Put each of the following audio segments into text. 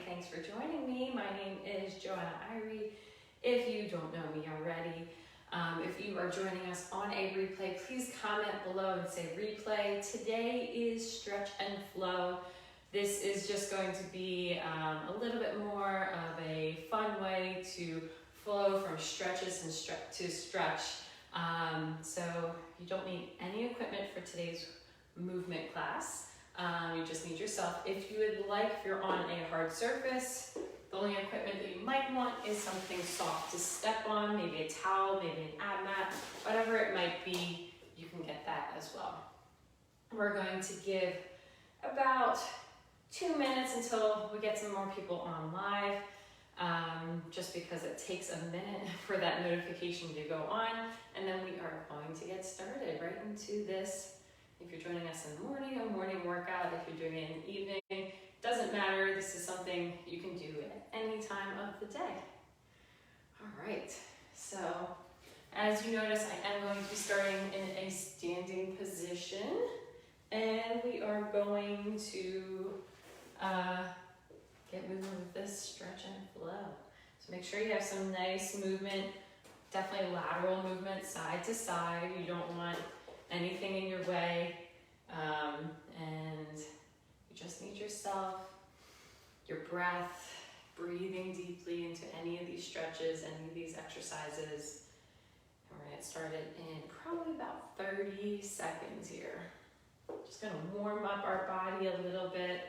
Thanks for joining me. My name is Joanna Irie. If you don't know me already, if you are joining us on a replay, please comment below and say replay. Today is stretch and flow. This is just going to be a little bit more of a fun way to flow from stretches and to stretch. So you don't need any equipment for today's movement class. You just need yourself. If you would like, if you're on a hard surface, the only equipment that you might want is something soft to step on, maybe a towel, maybe an ab mat, whatever it might be, you can get that as well. We're going to give about 2 minutes until we get some more people on live, just because it takes a minute for that notification to go on, and then we are going to get started right into this. If you're joining us in the morning, a morning workout. If you're doing it in the evening, doesn't matter. This is something you can do at any time of the day. All right, so as you notice, I am going to be starting in a standing position, and we are going to get moving with this stretch and flow. So make sure you have some nice movement, definitely lateral movement, side to side. You don't want anything in your way, and you just need yourself, your breath, breathing deeply into any of these stretches, any of these exercises. And we're gonna get started in probably about 30 seconds here. Just gonna warm up our body a little bit,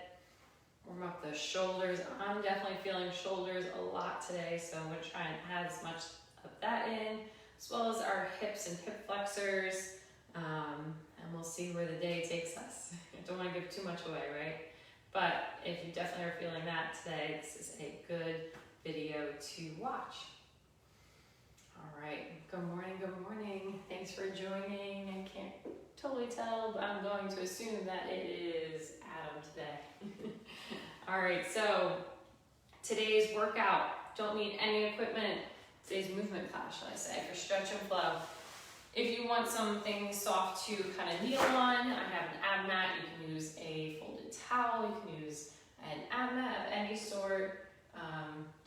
warm up the shoulders. I'm definitely feeling shoulders a lot today, so I'm gonna try and add as much of that in, as well as our hips and hip flexors. And we'll see where the day takes us. I don't want to give too much away, right? But if you definitely are feeling that today, this is a good video to watch. All right, good morning, good morning. Thanks for joining. I can't totally tell, but I'm going to assume that it is Adam today. All right, so today's workout, don't need any equipment. Today's movement class, shall I say, for stretch and flow. If you want something soft to kind of kneel on, I have an ab mat. You can use a folded towel. You can use an ab mat of any sort,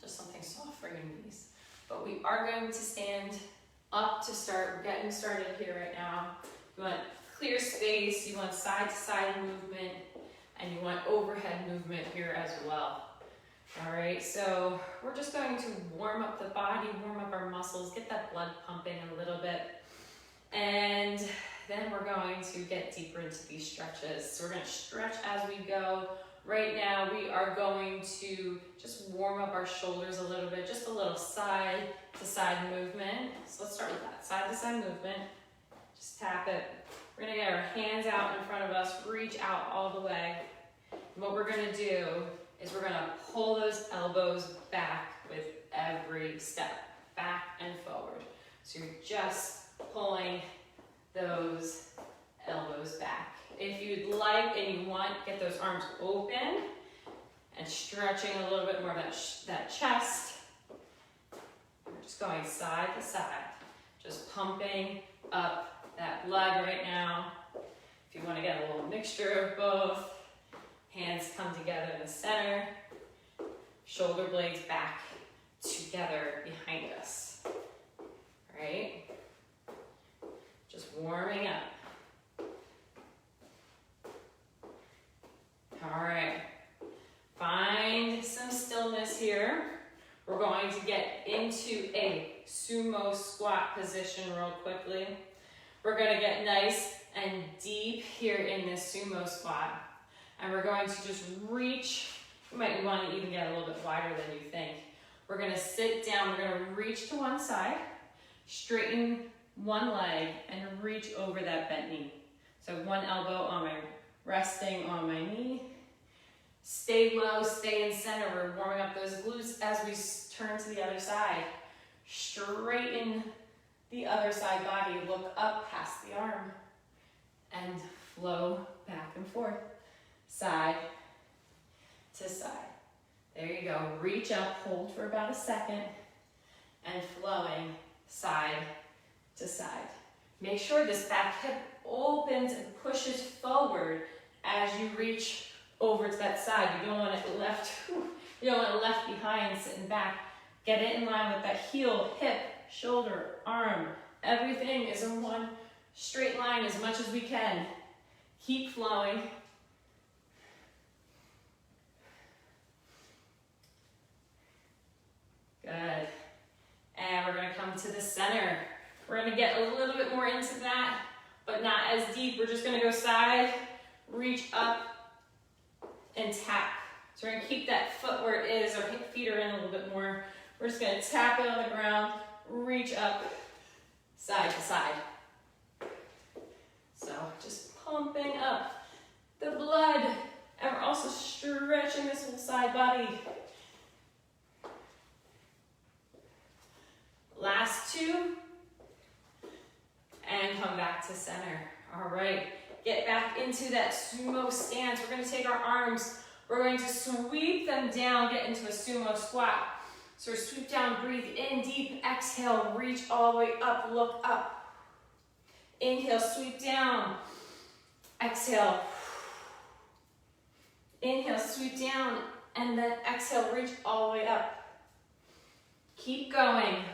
just something soft for your knees. But we are going to stand up to start. We're getting started here right now. You want clear space, you want side-to-side movement, and you want overhead movement here as well. All right, so we're just going to warm up the body, warm up our muscles, get that blood pumping a little bit. And then we're going to get deeper into these stretches. So we're going to stretch as we go. Right now we are going to just warm up our shoulders a little bit, just a little side to side movement. So let's start with that, side to side movement. Just tap it. We're going to get our hands out in front of us, reach out all the way. And what we're going to do is we're going to pull those elbows back with every step, back and forward. So you're just pulling those elbows back. If you'd like and you want, get those arms open and stretching a little bit more of that chest. We're just going side to side, just pumping up that blood right now. If you want to get a little mixture of both, hands come together in the center, shoulder blades back together behind us, right? Just warming up. All right, find some stillness here. We're going to get into a sumo squat position real quickly. We're gonna get nice and deep here in this sumo squat. And we're going to just reach. You might want to even get a little bit wider than you think. We're gonna sit down, we're gonna reach to one side, straighten one leg, and reach over that bent knee. So one elbow resting on my knee. Stay low, stay in center. We're warming up those glutes as we turn to the other side. Straighten the other side body, look up past the arm, and flow back and forth, side to side. There you go. Reach up, hold for about a second, and flowing side to side. Make sure this back hip opens and pushes forward as you reach over to that side. You don't want it left You don't want left behind, sitting back. Get it in line with that heel, hip, shoulder, arm. Everything is in one straight line as much as we can. Keep flowing. Good. And we're gonna come to the center. We're gonna get a little bit more into that, but not as deep. We're just gonna go side, reach up, and tap. So we're gonna keep that foot where it is. Our feet are in a little bit more. We're just gonna tap it on the ground, reach up, side to side. So just pumping up the blood. And we're also stretching this whole side body. Last two. And come back to center. All right, get back into that sumo stance. We're gonna take our arms, we're going to sweep them down, get into a sumo squat. So sweep down, breathe in deep, exhale, reach all the way up, look up. Inhale, sweep down, exhale. Inhale, sweep down, and then exhale, reach all the way up. Keep going.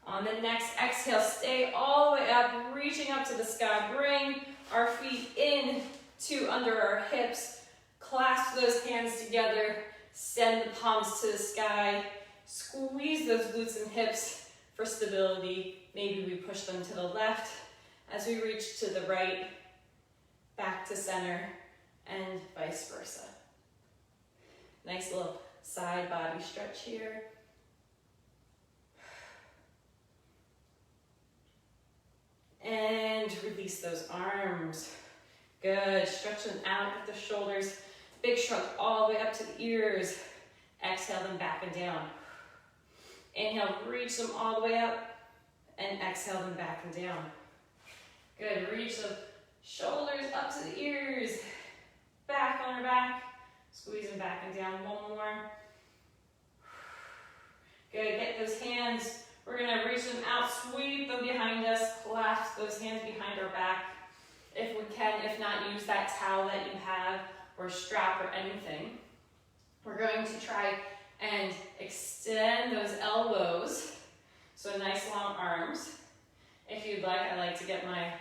On the next exhale, stay all the way up, reaching up to the sky. Bring our feet in to under our hips. Clasp those hands together. Send the palms to the sky. Squeeze those glutes and hips for stability. Maybe we push them to the left as we reach to the right, back to center, and vice versa. Nice little side body stretch here. And release those arms. Good, stretch them out at the shoulders. Big shrug all the way up to the ears. Exhale them back and down. Inhale, reach them all the way up. And exhale them back and down. Good, reach the shoulders up to the ears. Back on our back. Squeeze them back and down. One more. Good, get those hands. We're gonna reach them out, sweep them behind us, clasp those hands behind our back. If we can, if not, use that towel that you have or strap or anything. We're going to try and extend those elbows. So nice long arms. If you'd like, I like to get my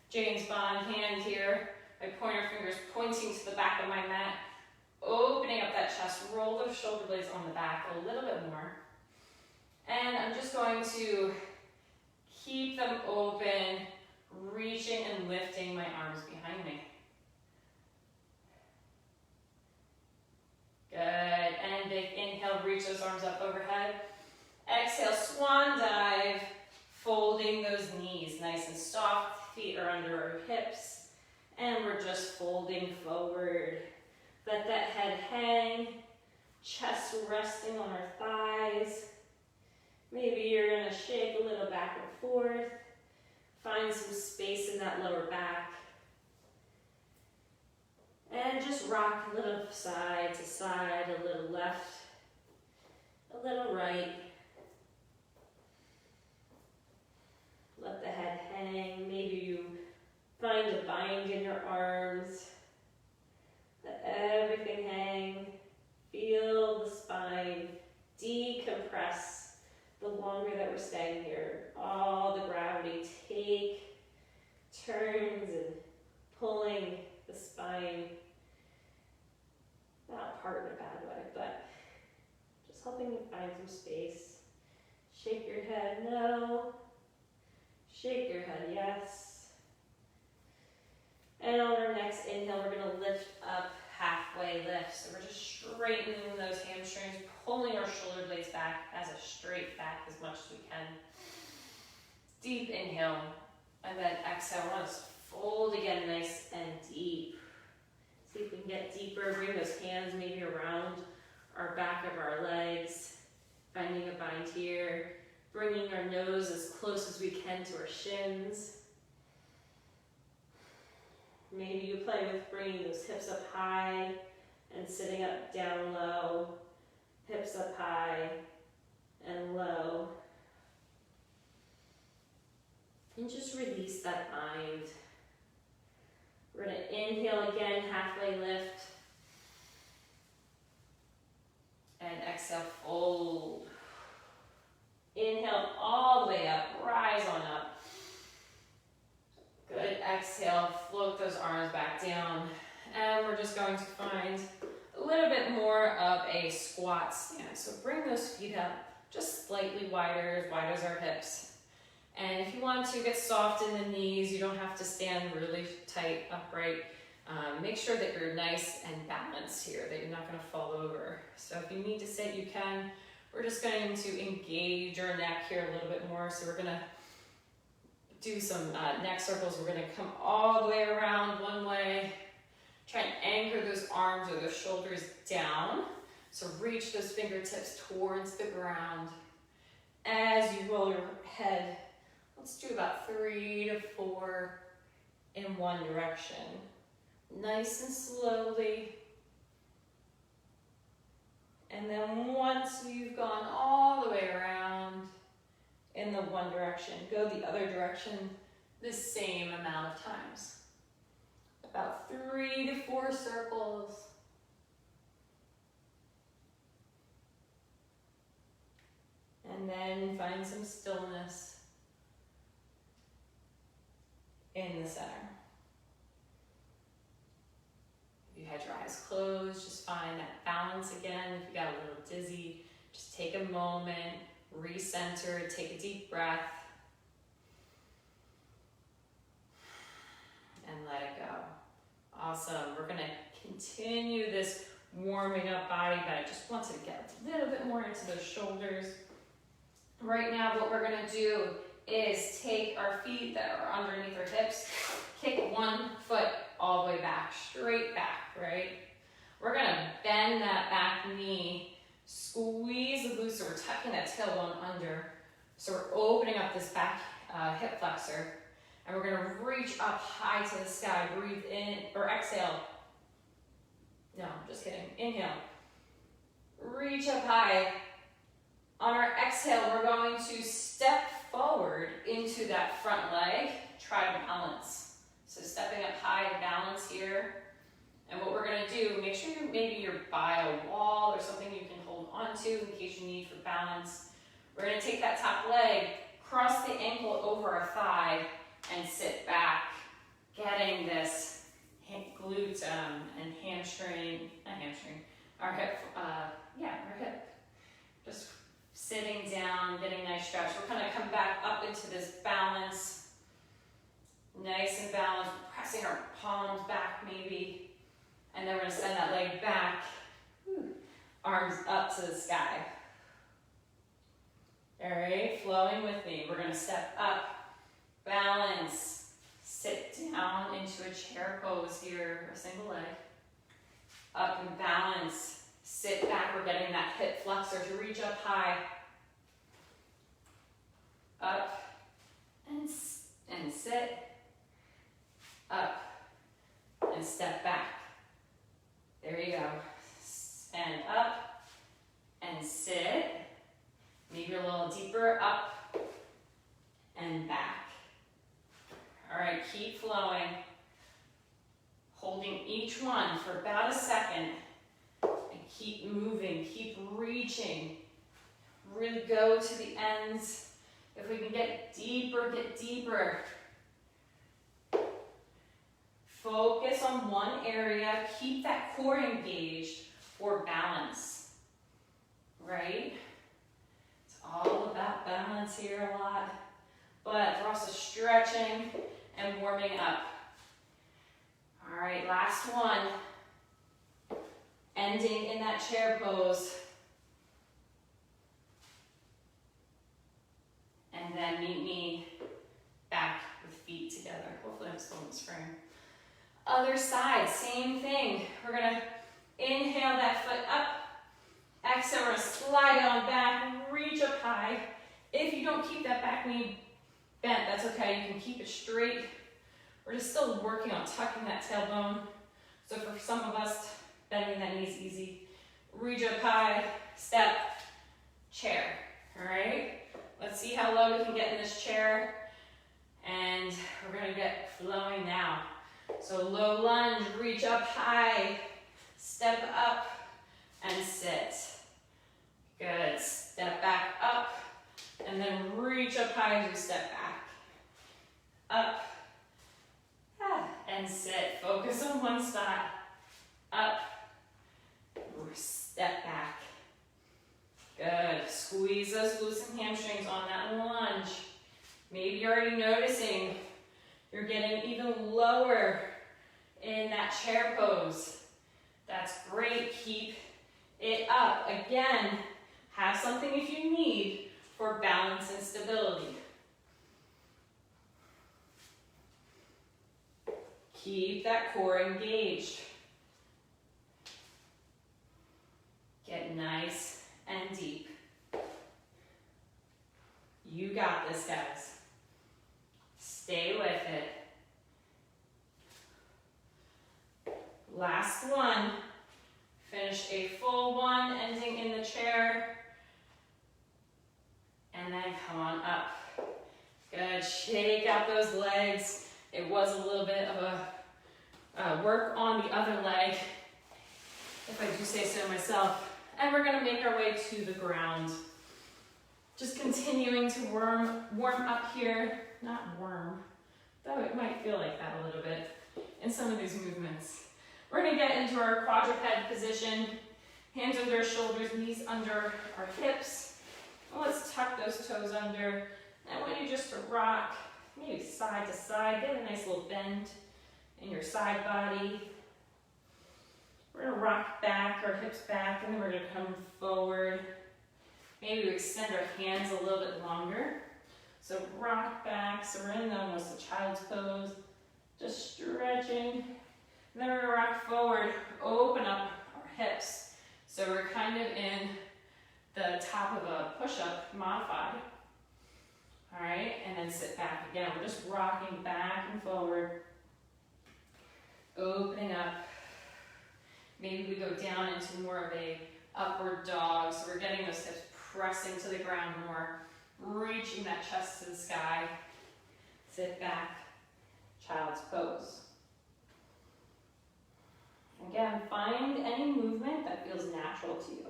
James Bond hand here, my pointer fingers pointing to the back of my mat, opening up that chest, roll those shoulder blades on the back a little bit more. And I'm just going to keep them open, reaching and lifting my arms behind me. Good, and big inhale, reach those arms up overhead. Exhale, swan dive, folding those knees nice and soft. Feet are under our hips, and we're just folding forward. Let that head hang, chest resting on our thighs. Maybe you're gonna shake a little back and forth. Find some space in that lower back. And just rock a little side to side, a little left, a little right. Let the head hang. Maybe you find a bind in your arms. Let everything hang. Feel the spine decompress. The longer that we're staying here, all the gravity turns and pulling the spine, not apart in a bad way, but just helping you find some space. Shake your head, no. Shake your head, yes. And on our next inhale, we're gonna lift up, halfway lift. So we're just straightening those hamstrings, pulling our shoulder blades back as a straight back as much as we can. Deep inhale, and then exhale. I want to fold again nice and deep. See if we can get deeper. Bring those hands maybe around our back of our legs, finding a bind here. Bringing our nose as close as we can to our shins. Maybe you play with bringing those hips up high, and sitting up, down low, hips up high and low. And just release that mind. We're gonna inhale again, halfway lift. And exhale, fold. Inhale all the way up, rise on up. Good, exhale, float those arms back down. And we're just going to find a little bit more of a squat stance. So bring those feet up just slightly wider, as wide as our hips. And if you want to get soft in the knees, you don't have to stand really tight, upright. Make sure that you're nice and balanced here, that you're not going to fall over. So if you need to sit, you can. We're just going to engage our neck here a little bit more. So we're going to do some neck circles. We're going to come all the way around one way. Try and anchor those arms or those shoulders down. So reach those fingertips towards the ground. As you roll your head, let's do about 3 to 4 in one direction. Nice and slowly. And then once you've gone all the way around in the one direction, go the other direction the same amount of times. About 3 to 4 circles. And then find some stillness in the center. If you had your eyes closed, just find that balance again. If you got a little dizzy, just take a moment, recenter, take a deep breath, and let it go. Awesome. We're going to continue this warming up body, but I just want to get a little bit more into those shoulders. Right now, what we're going to do is take our feet that are underneath our hips, kick one foot all the way back, straight back, right? We're going to bend that back knee, squeeze the glutes, so we're tucking that tailbone under. So we're opening up this back hip flexor, and we're going to reach up high to the sky. Breathe in, or exhale. No, just kidding. Inhale. Reach up high. On our exhale, we're going to step forward into that front leg. Try to balance. So stepping up high and balance here. And what we're going to do, make sure you're by a wall or something you can hold onto in case you need for balance. We're going to take that top leg, cross the ankle over our thigh, and sit back, getting this glute and our hip. Just sitting down, getting a nice stretch. We're going to come back up into this balance, nice and balanced, pressing our palms back maybe, and then we're going to send that leg back, arms up to the sky. All right, flowing with me. We're going to step up, balance, sit down into a chair pose here, a single leg, up and balance, sit back. We're getting that hip flexor to reach up high, up and sit, up and step back. There you go. Stand up and sit. Maybe a little deeper, up and back. All right, keep flowing. Holding each one for about a second. And keep moving, keep reaching. Really go to the ends. If we can get deeper, get deeper. Focus on one area. Keep that core engaged for balance. Right? It's all about balance here a lot. But we're also stretching and warming up. All right, last one. Ending in that chair pose. And then meet me back with feet together. Hopefully I'm still in this frame. Other side, same thing. We're going to inhale that foot up. Exhale, we're going to slide it on back, reach up high. If you don't keep that back knee bent, that's okay. You can keep it straight. We're just still working on tucking that tailbone. So for some of us, bending that knees easy. Reach up high, step, chair. All right? Let's see how low we can get in this chair. And we're gonna get flowing now. So low lunge, reach up high, step up and sit. Good, step back up and then reach up high as you step back. Up and sit, focus on one spot. Up, step back. Good, squeeze those glutes and hamstrings on that lunge. Maybe you're already noticing you're getting even lower in that chair pose. That's great, keep it up. Again, have something if you need for balance and stability. Keep that core engaged. Get nice and deep. You got this, guys. Stay with it. Last one. Finish a full one, ending in the chair. And then come on up. Good, shake out those legs. It was a little bit of a work on the other leg, if I do say so myself. And we're gonna make our way to the ground. Just continuing to warm up here. Not worm, though it might feel like that a little bit in some of these movements. We're gonna get into our quadruped position. Hands under our shoulders, knees under our hips. And let's tuck those toes under. And I want you just to rock, maybe side to side. Get a nice little bend in your side body. We're gonna rock back, our hips back, and then we're gonna come forward. Maybe we extend our hands a little bit longer. So rock back, so we're in almost a child's pose. Just stretching. And then we're gonna rock forward, open up our hips. So we're kind of in the top of a push-up modified. All right, and then sit back again. We're just rocking back and forward, opening up. Maybe we go down into more of a upward dog. So we're getting those hips pressing to the ground more, reaching that chest to the sky. Sit back, child's pose. Again, find any movement that feels natural to you.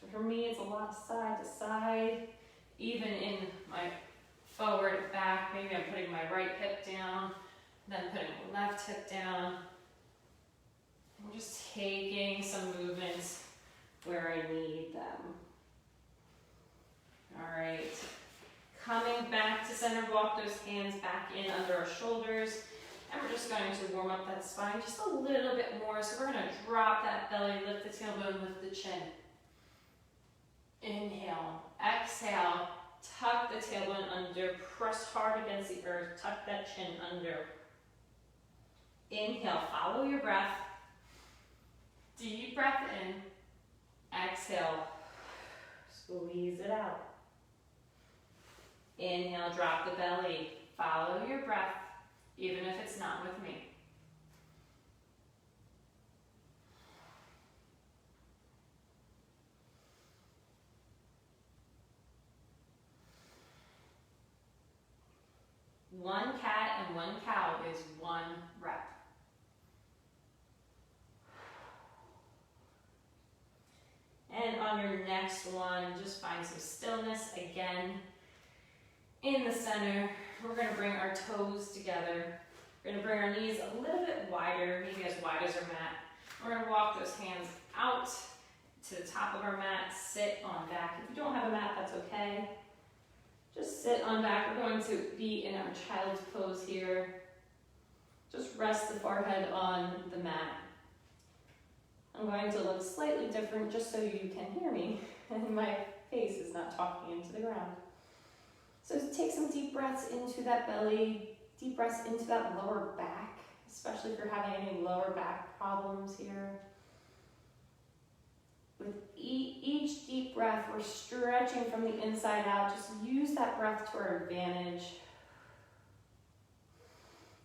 So for me, it's a lot of side to side, even in my forward back. Maybe I'm putting my right hip down, then putting my left hip down. I'm just taking some movements where I need them. All right. Coming back to center, walk those hands back in under our shoulders. And we're just going to warm up that spine just a little bit more. So we're going to drop that belly, lift the tailbone, lift the chin. Inhale, exhale, tuck the tailbone under, press hard against the earth, tuck that chin under. Inhale, follow your breath. Deep breath in, exhale, squeeze it out. Inhale, drop the belly, follow your breath, even if it's not with me. One cat and one cow is one rep. And on your next one, just find some stillness again. In the center, we're going to bring our toes together. We're going to bring our knees a little bit wider, maybe as wide as our mat. We're going to walk those hands out to the top of our mat, sit on back. If you don't have a mat, that's okay. Just sit on back. We're going to be in our child's pose here. Just rest the forehead on the mat. I'm going to look slightly different just so you can hear me and my face is not talking into the ground. So take some deep breaths into that belly, deep breaths into that lower back, especially if you're having any lower back problems here. With each deep breath, we're stretching from the inside out. Just use that breath to our advantage.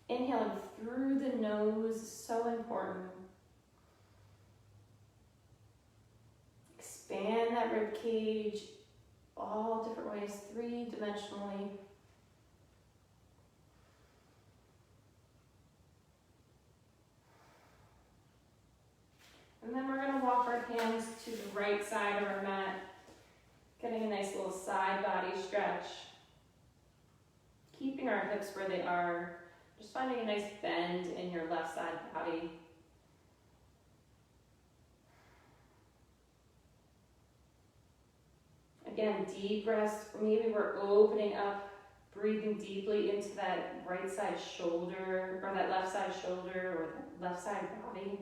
Inhaling through the nose is so important. Expand that rib cage all different ways, three-dimensionally. And then we're gonna walk our hands to the right side of our mat, getting a nice little side body stretch. Keeping our hips where they are, just finding a nice bend in your left side body. Again, deep breaths. Maybe we're opening up, breathing deeply into that right side shoulder, or that left side shoulder, or that left side body.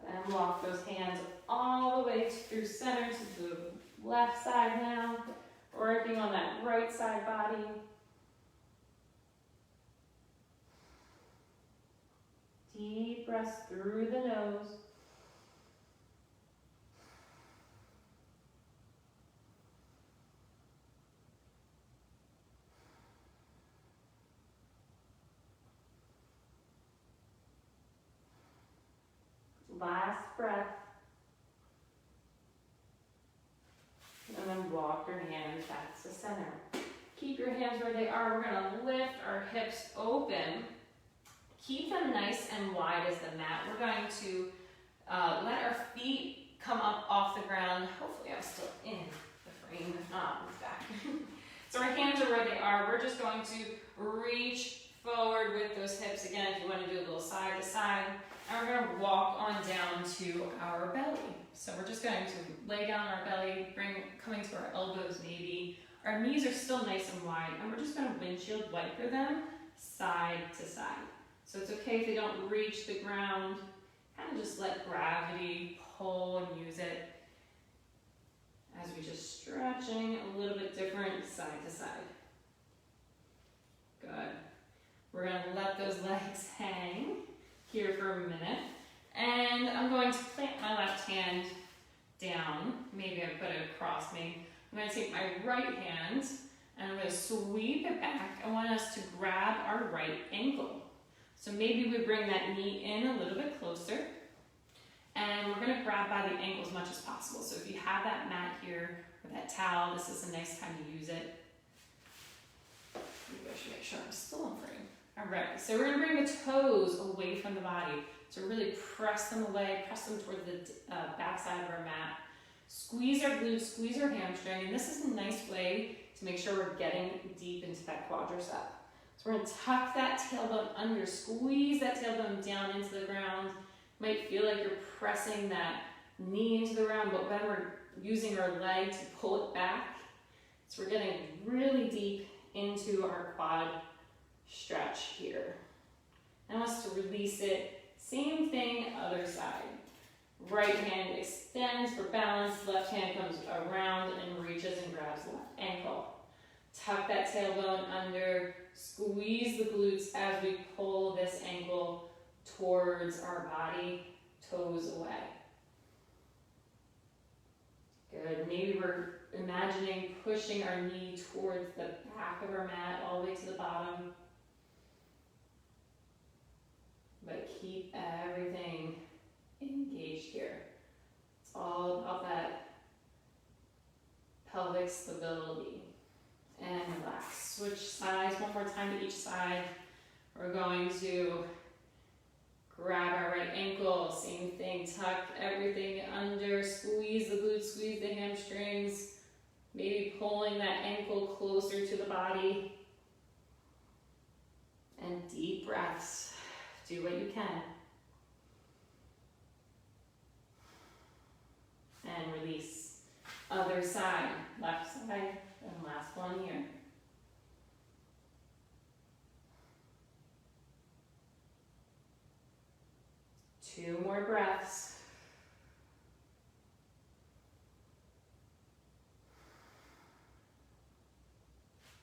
And walk those hands all the way through center to the left side now, working on that right side body. Deep breaths through the nose. Last breath. And then walk your hands back to center. Keep your hands where they are. We're going to lift our hips open. Keep them nice and wide as the mat. We're going to let our feet come up off the ground. Hopefully I'm still in the frame. If not, I'll move back. So our hands are where they are. We're just going to reach forward with those hips. Again, if you want to do a little side to side. And we're going to walk on down to our belly. So we're just going to lay down our belly, coming to our elbows maybe. Our knees are still nice and wide, and we're just going to windshield wiper them side to side. So it's okay if they don't reach the ground. Kind of just let gravity pull and use it as we just stretching a little bit different side to side. Good. We're going to let those legs hang here for a minute, and I'm going to plant my left hand down. Maybe I put it across me. I'm going to take my right hand and I'm going to sweep it back. I want us to grab our right ankle. So maybe we bring that knee in a little bit closer, and we're going to grab by the ankle as much as possible. So if you have that mat here or that towel, this is a nice time to use it. Maybe I should make sure I'm still in frame. All right, so we're going to bring the toes away from the body. So really press them away, press them toward the back side of our mat. Squeeze our glutes, squeeze our hamstring, and this is a nice way to make sure we're getting deep into that quadricep. So we're going to tuck that tailbone under, squeeze that tailbone down into the ground. You might feel like you're pressing that knee into the ground, but when we're using our leg to pull it back, so we're getting really deep into our quad stretch here. I want us to release it. Same thing, other side. Right hand extends for balance, left hand comes around and reaches and grabs left ankle. Tuck that tailbone under, squeeze the glutes as we pull this ankle towards our body, toes away. Good, maybe we're imagining pushing our knee towards the back of our mat all the way to the bottom. But keep everything engaged here. It's all about that pelvic stability. And relax. Switch sides one more time to each side. We're going to grab our right ankle. Same thing. Tuck everything under. Squeeze the glutes, squeeze the hamstrings. Maybe pulling that ankle closer to the body. And deep breaths. Do what you can. And release. Other side, left side, and last one here. Two more breaths.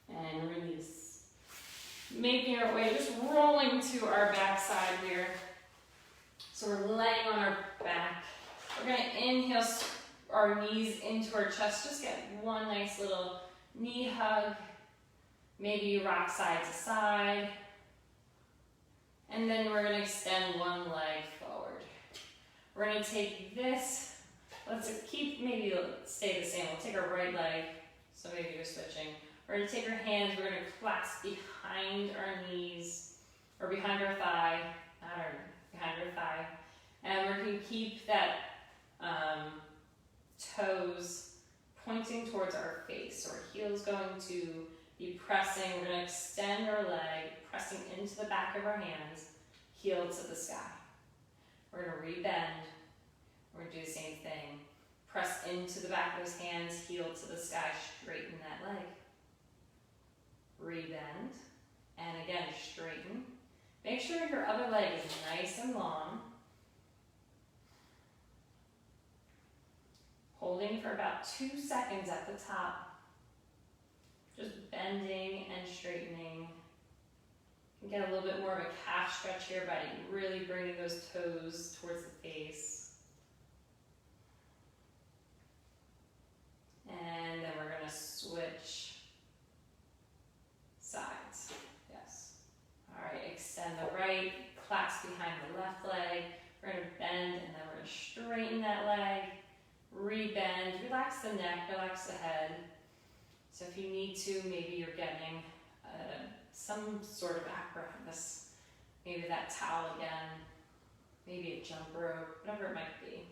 And release. Making our way, just rolling to our back side here. So we're laying on our back. We're going to inhale our knees into our chest. Just get one nice little knee hug. Maybe you rock side to side. And then we're going to extend one leg forward. We're gonna take this, let's keep, maybe stay the same. We'll take our right leg, so maybe you're switching. We're gonna take our hands, we're gonna clasp behind our knees, or behind our thigh, not our, behind our thigh. And we're gonna keep that toes pointing towards our face. So our heel's going to be pressing, we're gonna extend our leg, pressing into the back of our hands, heel to the sky. We're gonna rebend, we're gonna do the same thing. Press into the back of those hands, heel to the sky, straighten that leg. Rebend, and again, straighten. Make sure your other leg is nice and long. Holding for about 2 seconds at the top. Just bending and straightening. You can get a little bit more of a calf stretch here by really bringing those toes towards the face. And then we're going to switch sides. Yes. All right, extend the right, clasp behind the left leg. We're going to bend and then we're going to straighten that leg. Rebend, relax the neck, relax the head. So if you need to, maybe you're getting some sort of apparatus, maybe that towel again, maybe a jump rope, whatever it might be.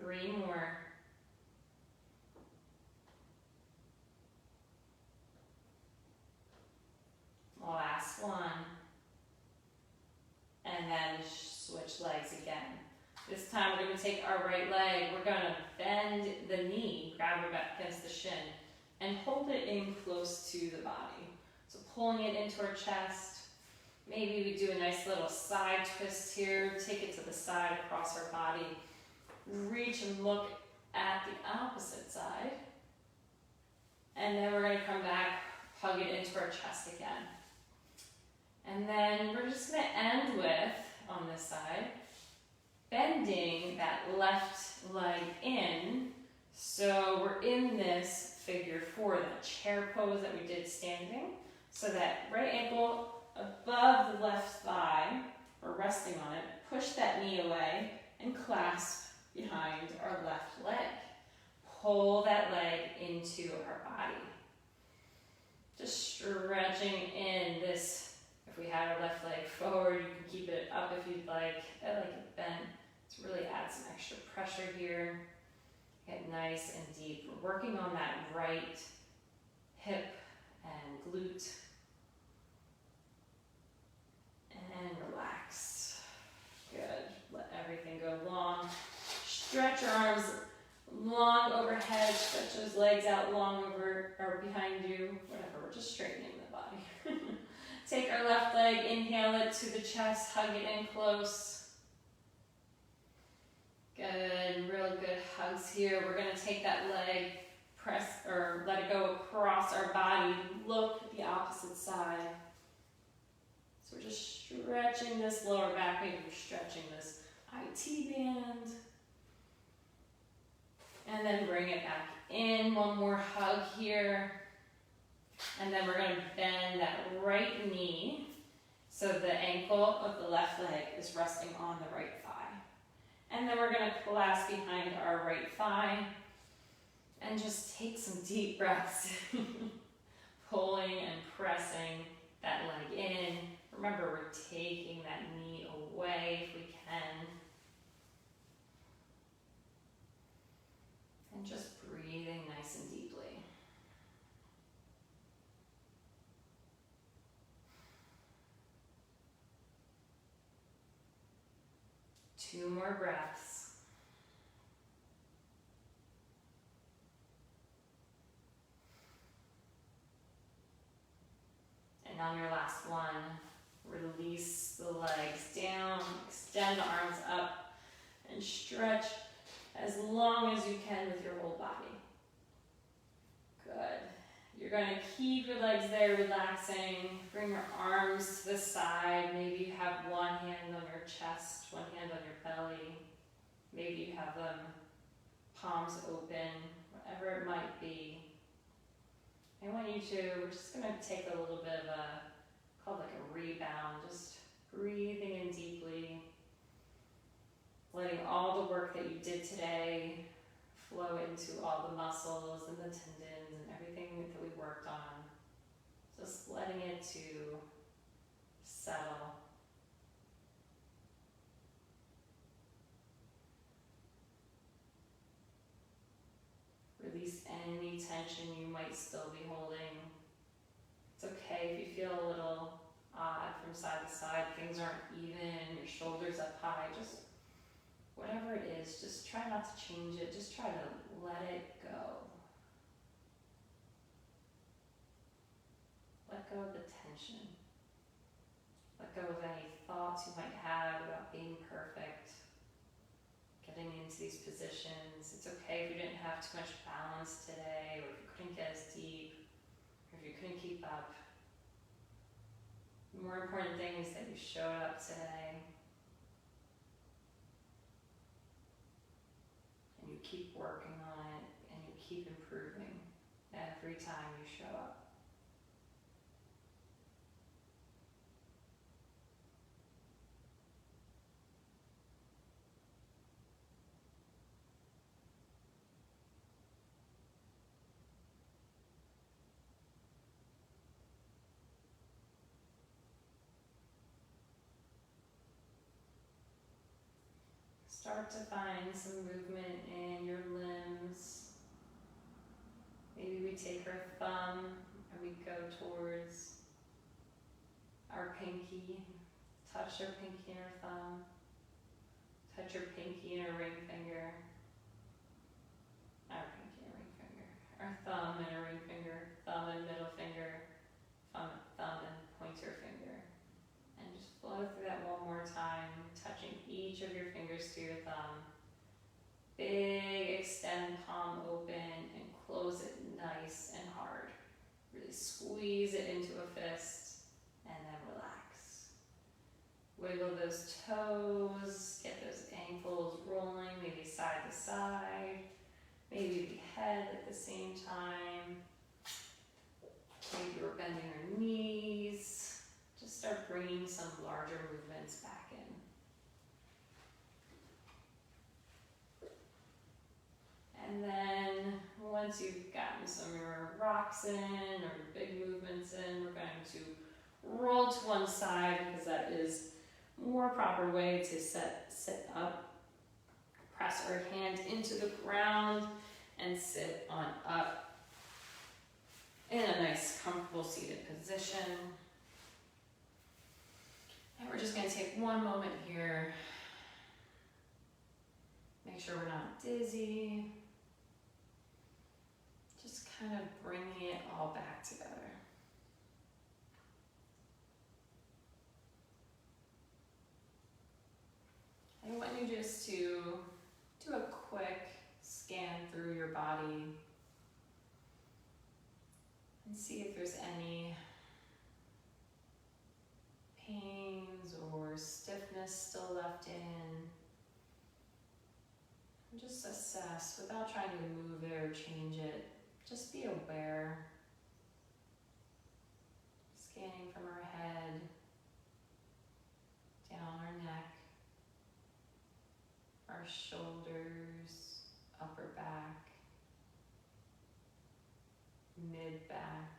Three more. Last one. And then switch legs again. This time we're going to take our right leg, we're going to bend the knee, grab it back against the shin, and hold it in close to the body. So pulling it into our chest. Maybe we do a nice little side twist here, take it to the side across our body. Reach and look at the opposite side. And then we're going to come back, hug it into our chest again. And then we're just going to end with, on this side, bending that left leg in. So we're in this figure four, that chair pose that we did standing. So that right ankle above the left thigh, we're resting on it, push that knee away and clasp behind our left leg. Pull that leg into our body. Just stretching in this. If we had our left leg forward, you can keep it up if you'd like. I like it bent to really add some extra pressure here. Get nice and deep. We're working on that right hip and glute. And relax. Good. Let everything go long. Stretch your arms long overhead. Stretch those legs out long over or behind you. Whatever. We're just straightening the body. Take our left leg, inhale it to the chest, hug it in close. Good, real good hugs here. We're going to take that leg, press or let it go across our body. Look at the opposite side. So we're just stretching this lower back, maybe we're stretching this IT band. And then bring it back in. One more hug here. And then we're going to bend that right knee so the ankle of the left leg is resting on the right thigh. And then we're going to clasp behind our right thigh and just take some deep breaths. Pulling and pressing that leg in. Remember, we're taking that knee away if we can. And just breathing nice and deeply. Two more breaths. And on your last one, release the legs down, extend the arms up, and stretch as long as you can with your whole body. Good. You're going to keep your legs there relaxing. Bring your arms to the side. Maybe you have one hand on your chest, one hand on your belly. Maybe you have them palms open, whatever it might be. I want you you to, we're just gonna take a little bit of called like a rebound, just breathing in deeply, letting all the work that you did today flow into all the muscles and the tendons and everything that we worked on. Just letting it to settle. Release any tension you might still be holding. It's okay if you feel a little odd from side to side, things aren't even, your shoulders up high, just whatever it is, just try not to change it, just try to let it go. Let go of the tension. Let go of any thoughts you might have about being perfect, getting into these positions. It's okay if you didn't have too much balance today, or if you couldn't get as deep, or if you couldn't keep up. The more important thing is that you showed up today, and you keep working on it, and you keep improving every time you show up. Start to find some movement in your limbs. Maybe we take our thumb and we go towards our pinky. Touch our pinky and our thumb. Touch your pinky and our ring finger. Our pinky and ring finger. Our thumb and our ring finger. Thumb and middle finger. Thumb and pointer finger. And just flow through that one more time, touching each of your fingers to your thumb. Big extend palm open and close it nice and hard. Really squeeze it into a fist and then relax. Wiggle those toes, get those ankles rolling, maybe side to side, maybe the head at the same time. Maybe we're bending our knees. Just start bringing some larger movements back in. And then once you've gotten some of your rocks in or big movements in, we're going to roll to one side because that is a more proper way to sit up. Press our hand into the ground and sit on up in a nice comfortable seated position. And we're just going to take one moment here. Make sure we're not dizzy. Just kind of bringing it all back together. I want you just to do a quick scan through your body and see if there's any pains or stiffness still left in. And just assess without trying to move it or change it. Just be aware. Scanning from our head, down our neck, our shoulders, upper back, mid-back,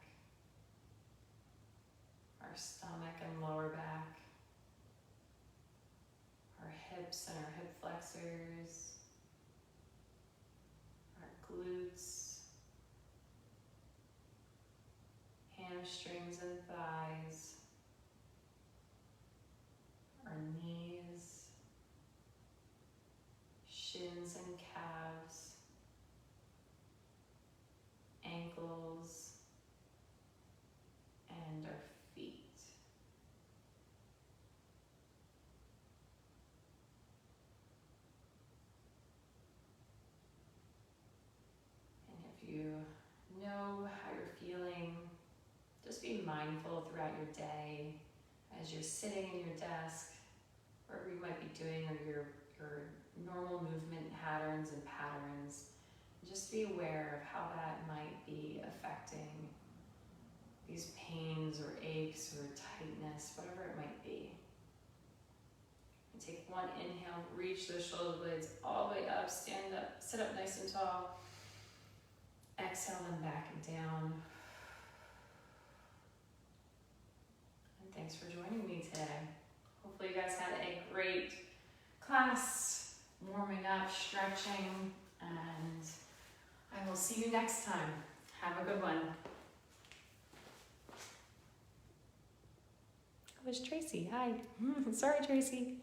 our stomach and lower back, our hips and our hip flexors, our glutes, hamstrings and thighs, our knees, shins and calves, ankles, and our feet. And if you know how you're feeling, just be mindful throughout your day as you're sitting in your desk, wherever you might be doing, or your normal movement patterns and patterns. Just be aware of how that might be affecting these pains or aches or tightness, whatever it might be. And take one inhale, reach those shoulder blades all the way up, stand up, sit up nice and tall. Exhale them back and down. And thanks for joining me today. Hopefully you guys had a great class, warming up, stretching, and I will see you next time. Have a good one. It was Tracy. Hi. Sorry, Tracy.